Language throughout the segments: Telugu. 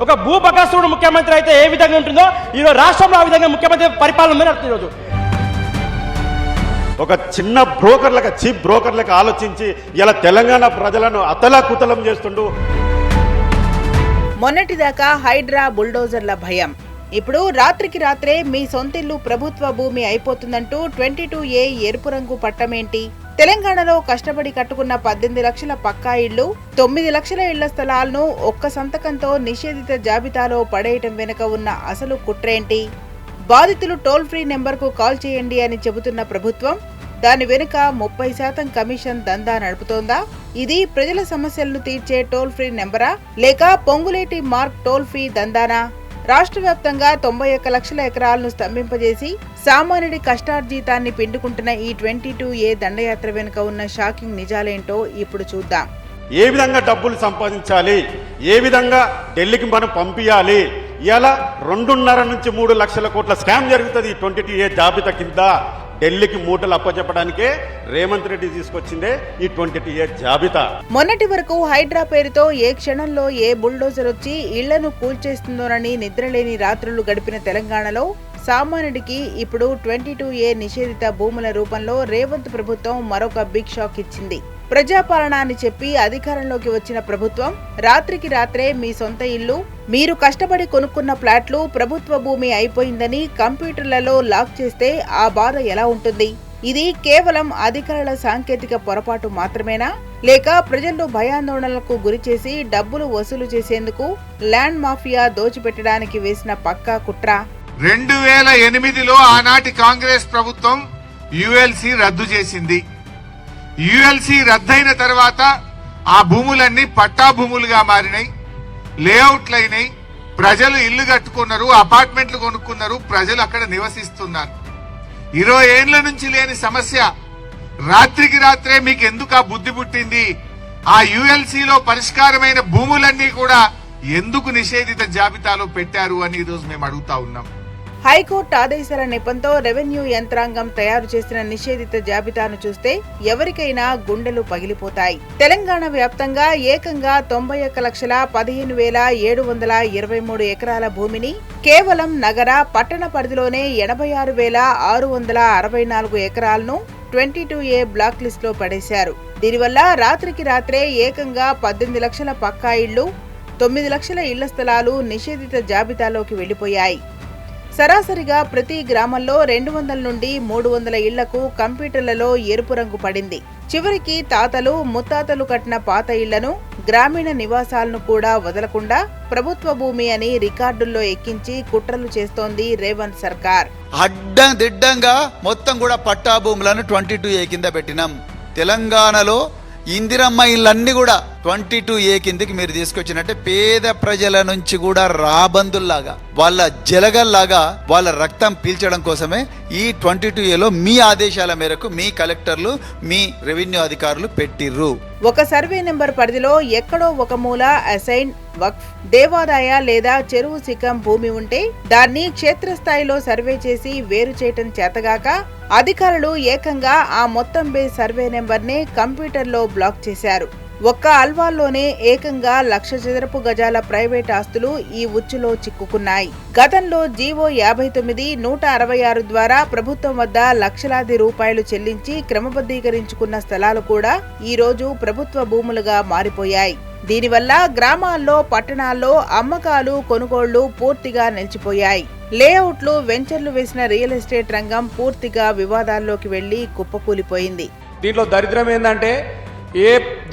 ఒక భూపకాసురుడు ముఖ్యమంత్రి అయితే ఏ విధంగా ఉంటుందో ఈరోజు రాష్ట్రంలో ఆ విధంగా ముఖ్యమంత్రి పరిపాలన నడుస్తుంది ఈరోజు. ఒక చిన్న బ్రోకర్లకు, చీప్ బ్రోకర్లకు ఆలోచించి ఇలా తెలంగాణ ప్రజలను అతలాకుతలం చేస్తుండు. మొన్నటిదాకా హైడ్రా బుల్డోజర్ల భయం, ఇప్పుడు రాత్రికి రాత్రే మీ సొంతిల్లు ప్రభుత్వ భూమి అయిపోతుందంటూ 22A ఎరుపు రంగు పట్టమేంటి? తెలంగాణలో కష్టపడి కట్టుకున్న 18 లక్షల పక్కా ఇళ్లు, 9 లక్షల ఇళ్ల స్థలాలను ఒక్క సంతకంతో నిషేధిత జాబితాలో పడేయటం వెనుక ఉన్న అసలు కుట్రేంటి? బాధితులు టోల్ ఫ్రీ నెంబర్కు కాల్ చేయండి అని చెబుతున్న ప్రభుత్వం దాని వెనుక 30% కమిషన్ దందా నడుపుతోందా? ఇది ప్రజల సమస్యలను తీర్చే టోల్ ఫ్రీ నెంబరా, లేక పొంగులేటి మార్క్ టోల్ ఫ్రీ దందానా? రాష్ట్ర వ్యాప్తంగా 91 లక్షల ఎకరాలను స్తంభింపజేసి సామాన్యుడి కష్టార్జీతాన్ని పిండుకుంటున్న ఈ 22A దండయాత్ర వెనుక ఉన్న షాకింగ్ నిజాలేంటో ఇప్పుడు చూద్దాం. ఏ విధంగా డబ్బులు సంపాదించాలి, ఏ విధంగా ఢిల్లీకి మనం పంపించాలి, ఇలా 2.5 నుంచి 3 లక్షల కోట్ల స్కామ్ జరుగుతుంది 22A జాబితా కింద. ఢిల్లీకి మూటలు అప్పచెప్పడానికే రేవంత్ రెడ్డి తీసుకొచ్చిందే ఈ 22A జాబితా. మొన్నటి వరకు హైడ్రా పేరుతో ఏ క్షణంలో ఏ బుల్డోజర్ వచ్చి ఇళ్లను కూల్చేస్తుందోనని నిద్రలేని రాత్రులు గడిపిన తెలంగాణలో సామాన్యుడికి ఇప్పుడు 22A నిషేధిత భూముల రూపంలో రేవంత్ ప్రభుత్వం మరొక బిగ్ షాక్ ఇచ్చింది. ప్రజాపాలన అని చెప్పి అధికారంలోకి వచ్చిన ప్రభుత్వం రాత్రికి రాత్రే మీ సొంత ఇల్లు, మీరు కష్టపడి కొనుక్కున్న ఫ్లాట్లు ప్రభుత్వ భూమి అయిపోయిందని కంప్యూటర్లలో లాక్ చేస్తే ఆ బాధ ఎలా ఉంటుంది? ఇది కేవలం అధికారుల సాంకేతిక పొరపాటు మాత్రమేనా, లేక ప్రజల్లో భయాందోళనలకు గురిచేసి డబ్బులు వసూలు చేసేందుకు ల్యాండ్ మాఫియా దోచిపెట్టడానికి వేసిన పక్కా కుట్ర? 2008లో ఆనాటి కాంగ్రెస్ ప్రభుత్వం ULC రద్దు చేసింది. ULC రద్దయిన తర్వాత ఆ భూములన్నీ పట్టా భూములుగా మారినాయి, లేఅవుట్లైనాయి, ప్రజలు ఇల్లు కట్టుకున్నారు, అపార్ట్మెంట్లు కొనుక్కున్నారు, ప్రజలు అక్కడ నివసిస్తున్నారు. 20 ఏళ్ల నుంచి లేని సమస్య రాత్రికి రాత్రే మీకు ఎందుకు ఆ బుద్ధి పుట్టింది? ఆ ULCలో పరిష్కారమైన భూములన్నీ కూడా ఎందుకు నిషేధిత జాబితాలో పెట్టారు అని ఈరోజు మేము అడుగుతా ఉన్నాం. హైకోర్టు ఆదేశాల నెపంతో రెవెన్యూ యంత్రాంగం తయారు చేసిన నిషేధిత జాబితాను చూస్తే ఎవరికైనా గుండెలు పగిలిపోతాయి. తెలంగాణ వ్యాప్తంగా ఏకంగా 91,15,723 ఎకరాల భూమిని కేవలం నగర, పట్టణ పరిధిలోనే 86,664 ఎకరాలను 22A బ్లాక్ లిస్ట్ లో పడేశారు. దీనివల్ల రాత్రికి రాత్రే ఏకంగా 18 లక్షల పక్కా ఇళ్లు, 9 లక్షల ఇళ్ల స్థలాలు నిషేధిత జాబితాలోకి వెళ్లిపోయాయి. సరాసరిగా ప్రతి గ్రామంలో 200 నుండి 300 ఇళ్లకు కంప్యూటర్లలో ఎరుపు రంగు పడింది. చివరికి తాతలు ముత్తాతలు కట్టిన పాత ఇళ్లను, గ్రామీణ నివాసాలను కూడా వదలకుండా ప్రభుత్వ భూమి అని రికార్డుల్లో ఎక్కించి కుట్రలు చేస్తోంది రేవంత్ సర్కార్. అడ్డంగా మొత్తం కూడా పట్టా భూములను 22A కింద పెట్టినాం. తెలంగాణలో ఇందిరమ్మ ఇళ్ళన్నీ కూడా 22A కిందకి మీరు తీసుకొచ్చినట్టే పేద ప్రజల నుంచి కూడా రాబందుల్లాగా, వాళ్ళ జలగల్లాగా వాళ్ళ రక్తం పీల్చడం కోసమే ఈ 22Aలో మీ ఆదేశాల మేరకు మీ కలెక్టర్లు, మీ రెవెన్యూ అధికారులు పెట్టిర్రు. ఒక సర్వే నెంబర్ పరిధిలో ఎక్కడో ఒక మూల అసైన్, వక్ఫ్, దేవాదాయ లేదా చెరువు సిక్కం భూమి ఉంటే దాన్ని క్షేత్రస్థాయిలో సర్వే చేసి వేరు చేయటం చేతగాక అధికారులు ఏకంగా ఆ మొత్తం బేస్ సర్వే నెంబర్నే కంప్యూటర్లో బ్లాక్ చేశారు. ఒక్క అల్వాల్లోనే ఏకంగా 1,00,000 చదరపు గజాల ప్రైవేట్ ఆస్తులు ఈ ఉచ్చులో చిక్కుకున్నాయి. గతంలో జీవో 59/166 ద్వారా ప్రభుత్వం వద్ద లక్షలాది రూపాయలు చెల్లించి క్రమబద్ధీకరించుకున్న స్థలాలు కూడా ఈ రోజు ప్రభుత్వ భూములుగా మారిపోయాయి. దీనివల్ల గ్రామాల్లో, పట్టణాల్లో అమ్మకాలు, కొనుగోళ్లు పూర్తిగా నిలిచిపోయాయి. లేఅవుట్లు, వెంచర్లు వేసిన రియల్ ఎస్టేట్ రంగం పూర్తిగా వివాదాల్లోకి వెళ్లి కుప్పకూలిపోయింది. దీంట్లో దరిద్రం ఏంటంటే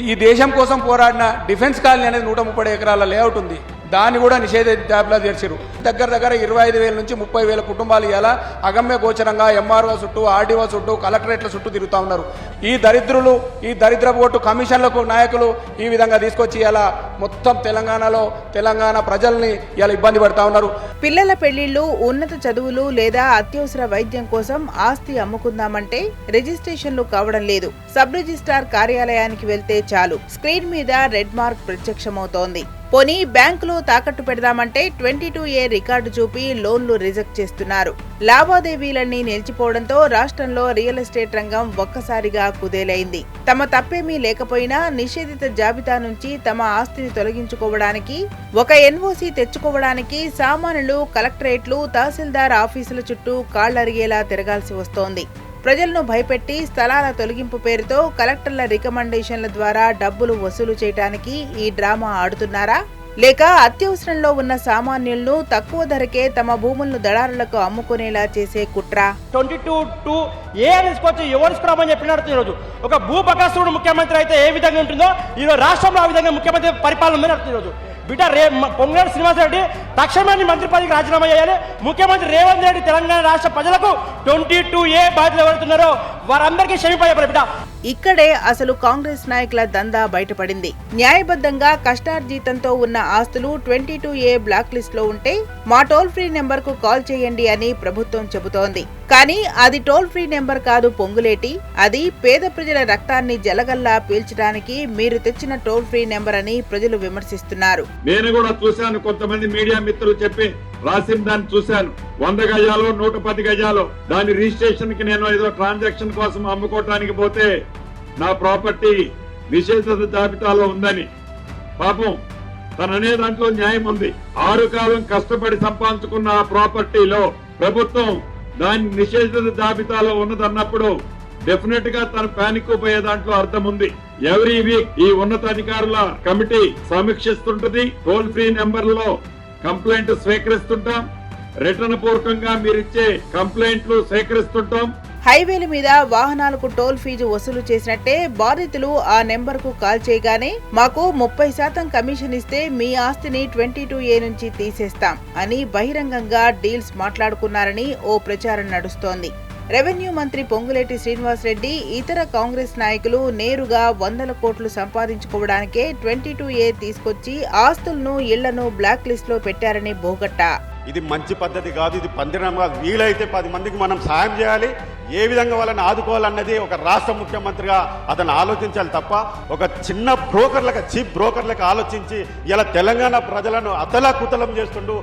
ఈ దేశం కోసం పోరాడిన డిఫెన్స్ కాలనీ అనేది 130 ఎకరాల లేఅవుట్ ఉంది, దాన్ని కూడా నిషేధిత జాబితాలో చేర్చారు. దగ్గర 25,000 నుంచి 30,000 కుటుంబాలు ఇలా అగమ్య గోచరంగా MRO చుట్టూ, RDO చుట్టూ, కలెక్టరేట్ల చుట్టూ తిరుగుతూ ఉన్నారు. ఈ దరిద్రులు, ఈ దరిద్రపు ఓటు కమిషన్లకు నాయకులు ఈ విధంగా తీసుకొచ్చి ఇలా మొత్తం తెలంగాణ ప్రజల్ని ఇలా ఇబ్బంది పడతా ఉన్నారు. పిల్లల పెళ్లిళ్లు, ఉన్నత చదువులు లేదా అత్యవసర వైద్యం కోసం ఆస్తి అమ్ముకుందామంటే రిజిస్ట్రేషన్లు కావడం లేదు. సబ్ రిజిస్ట్రార్ కార్యాలయానికి వెళ్తే చాలు స్క్రీన్ మీద రెడ్ మార్క్ ప్రత్యక్షమవుతోంది. పోనీ బ్యాంకులో తాకట్టు పెడదామంటే 22A రికార్డు చూపి లోన్లు రిజెక్ట్ చేస్తున్నారు. లావాదేవీలన్నీ నిలిచిపోవడంతో రాష్ట్రంలో రియల్ ఎస్టేట్ రంగం ఒక్కసారిగా కుదేలైంది. తమ తప్పేమీ లేకపోయినా నిషేధిత జాబితా నుంచి తమ ఆస్తిని తొలగించుకోవడానికి, ఒక ఎన్ఓసి తెచ్చుకోవడానికి సామాన్యులు కలెక్టరేట్లు, తహసీల్దార్ ఆఫీసుల చుట్టూ కాళ్లరిగేలా తిరగాల్సి వస్తోంది. ప్రజలను భయపెట్టి స్థలాల తొలగింపు పేరుతో కలెక్టర్ల రికమెండేషన్ల ద్వారా డబ్బులు వసూలు చేయడానికి ఈ డ్రామా ఆడుతున్నారా? లేక అత్యవసరంలో ఉన్న సామాన్యులను తక్కువ ధరకే తమ భూములను దళారులకు అమ్ముకునేలా చేసే కుట్ర? 22A అనేసుకొచ్చి ఎవరు తీసుకురామని చెప్పినారు. ఈరోజు ఒక భూపకాసురుడు ముఖ్యమంత్రి అయితే ఏ విధంగా ఉంటుందో ఈరోజు రాష్ట్రంలో ఆ విధంగా ముఖ్యమంత్రి పరిపాలన ఉంది నడుతుంది. ఈరోజు బిడ్డ పొంగులేటి శ్రీనివాసరెడ్డి తక్షణమే మంత్రి పదవికి రాజీనామా చేయాలి. ముఖ్యమంత్రి రేవంత్ రెడ్డి తెలంగాణ రాష్ట్ర ప్రజలకు 22A బాధ్యతలు ఎవరుతున్నారో వారందరికీ క్షమింపజేయాలి బిడ్డ. ఇక్కడే అసలు కాంగ్రెస్ నాయకుల దందా బయటపడింది. న్యాయబద్ధంగా కష్టార్జితంతో ఉన్న ఆస్తులు 22A బ్లాక్ లిస్ట్ లో ఉంటే మా టోల్ ఫ్రీ నెంబర్ కు కాల్ చేయండి అని ప్రభుత్వం చెబుతోంది. కానీ అది టోల్ ఫ్రీ నెంబర్ కాదు పొంగులేటి, అది పేద ప్రజల రక్తాన్ని జలగల్లా పీల్చడానికి మీరు తెచ్చిన టోల్ ఫ్రీ నెంబర్ అని ప్రజలు విమర్శిస్తున్నారు. నేను కూడా చూశాను, కొంతమంది మీడియా మిత్రులు చెప్పి రాసిన దాన్ని చూశాను. 100 గజాలు 110 గజాలు దాని రిజిస్ట్రేషన్ కి నేను ఏదో ట్రాన్సాక్షన్ కోసం అమ్ముకోవటానికి పోతే నా ప్రాపర్టీ నిషేధిత జాబితాలో ఉందని. పాపం తననే దాంట్లో న్యాయం ఉంది. 6 కాలం కష్టపడి సంపాదించుకున్న ఆ ప్రాపర్టీలో ప్రభుత్వం దాని నిషేధిత జాబితాలో ఉన్నదన్నప్పుడు డెఫినెట్ గా తన పానిక్ పోయే దాంట్లో అర్థం ఉంది. ఎవ్రీ వీక్ ఈ ఉన్నతాధికారుల కమిటీ సమీక్షిస్తుంటది. టోల్ ఫ్రీ నెంబర్లో కంప్లైంట్ స్వీకరిస్తుంటాం, రిటర్న్ పూర్వకంగా మీరిచ్చే కంప్లైంట్లు స్వీకరిస్తుంటాం. హైవేల మీద వాహనాలకు టోల్ ఫీజు వసూలు చేసినట్టే బాధితులు ఆ నెంబర్కు కాల్ చేయగానే మాకు 30% కమిషన్ ఇస్తే మీ ఆస్తిని 22A నుంచి తీసేస్తాం అని బహిరంగంగా డీల్స్ మాట్లాడుకున్నారని ఓ ప్రచారం నడుస్తోంది. రెవెన్యూ మంత్రి పొంగులేటి శ్రీనివాసరెడ్డి, ఇతర కాంగ్రెస్ నాయకులు నేరుగా 100 కోట్లు సంపాదించుకోవడానికే 22A తీసుకొచ్చి ఆస్తులను, ఇళ్లను బ్లాక్ లిస్ట్ లో పెట్టారని బోగట్ట. ఇది మంచి పద్ధతి కాదు, ఇది పందిరం కాదు. వీలైతే 10 మందికి మనం సాయం చేయాలి, ఏ విధంగా వాళ్ళని ఆదుకోవాలన్నది ఒక రాష్ట్ర ముఖ్యమంత్రిగా అతను ఆలోచించాలి తప్ప ఒక చిన్న బ్రోకర్లకు, చీప్ బ్రోకర్లకు ఆలోచించి ఇలా తెలంగాణ ప్రజలను అతలాకుతలం చేస్తుండు.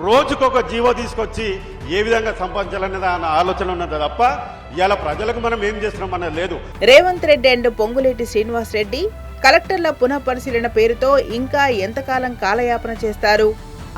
రోజుకొక జీవో తీసుకొచ్చి ఏ విధంగా సంపాదించాలనేది ఆయన ఆలోచన ఉన్నది తప్ప ఇలా ప్రజలకు మనం ఏం చేస్తున్నాం అన్నది లేదు. రేవంత్ రెడ్డి అండ్ పొంగులేటి శ్రీనివాసరెడ్డి కలెక్టర్ల పునఃపరిశీలన పేరుతో ఇంకా ఎంతకాలం కాలయాపన చేస్తారు?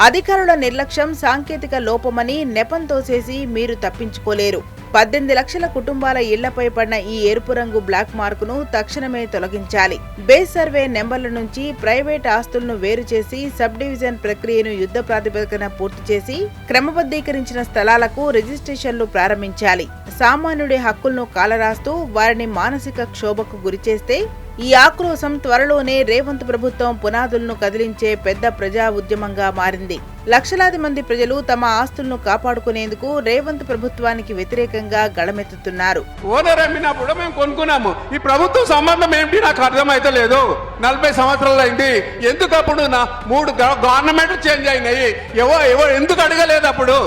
అధికారుల నిర్లక్ష్యం, సాంకేతిక లోపమని నెపం తోసేసి మీరు తప్పించుకోలేరు. 18 లక్షల కుటుంబాల ఇళ్లపై పడిన ఈ ఎరుపు రంగు బ్లాక్ మార్కును తక్షణమే తొలగించాలి. బేస్ సర్వే నెంబర్ల నుంచి ప్రైవేట్ ఆస్తులను వేరు చేసి సబ్ డివిజన్ ప్రక్రియను యుద్ధ ప్రాతిపదికన పూర్తి చేసి క్రమబద్ధీకరించిన స్థలాలకు రిజిస్ట్రేషన్లు ప్రారంభించాలి. సామాన్యుడి హక్కులను కాలరాస్తూ వారిని మానసిక క్షోభకు గురిచేస్తే ఈ ఆక్రోశం త్వరలోనే రేవంత్ ప్రభుత్వం పునాదులను కదిలించే పెద్ద ప్రజా ఉద్యమంగా మారింది. లక్షలాది మంది ప్రజలు తమ ఆస్తులను కాపాడుకునేందుకు రేవంత్ ప్రభుత్వానికి వ్యతిరేకంగా గళమెత్తుతున్నారు. ఓనర్ అమ్మినప్పుడు మేము కొనుక్కున్నాము. ఈ ప్రభుత్వం సంబంధం ఏమిటి నాకు అర్థమైతే లేదు. 40 సంవత్సరాలు అయింది. ఎందుకప్పుడు 3 గవర్నమెంట్లు చేంజ్ అయినాయి. ఎవరు ఎందుకు అడగలేదు అప్పుడు?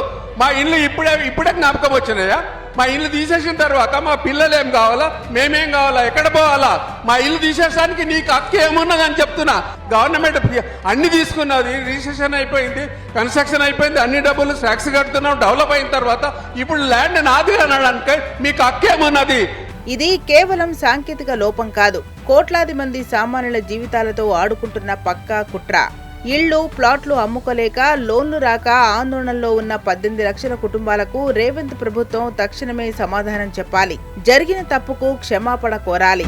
మా ఇల్లు ఇప్పుడే జ్ఞాపకం వచ్చినాయా? మా ఇల్లు తీసేసిన తర్వాత మా పిల్లలు ఏం కావాలా, మేమేం కావాలా, ఎక్కడ పోవాలా? మా ఇల్లు తీసేసానికి నీకు హక్కు ఏమున్నదని చెప్తున్నా. గవర్నమెంట్ అన్ని తీసుకున్నది, రిజిస్ట్రేషన్ అయిపోయింది, కన్స్ట్రక్షన్ అయిపోయింది, అన్ని డబ్బులు ట్యాక్స్ కడుతున్నాం, డెవలప్ అయిన తర్వాత ఇప్పుడు ల్యాండ్ నాది అనడానికి మీకు హక్కు ఏమున్నది? ఇది కేవలం సాంకేతిక లోపం కాదు, కోట్లాది మంది సామాన్యుల జీవితాలతో ఆడుకుంటున్న పక్కా కుట్ర. ఇళ్లు, ప్లాట్లు అమ్ముకోలేక, లోన్లు రాక ఆందోళనలో ఉన్న 18 లక్షల కుటుంబాలకు రేవంత్ ప్రభుత్వం తక్షణమే సమాధానం చెప్పాలి. జరిగిన తప్పుకు క్షమాపణ కోరాలి.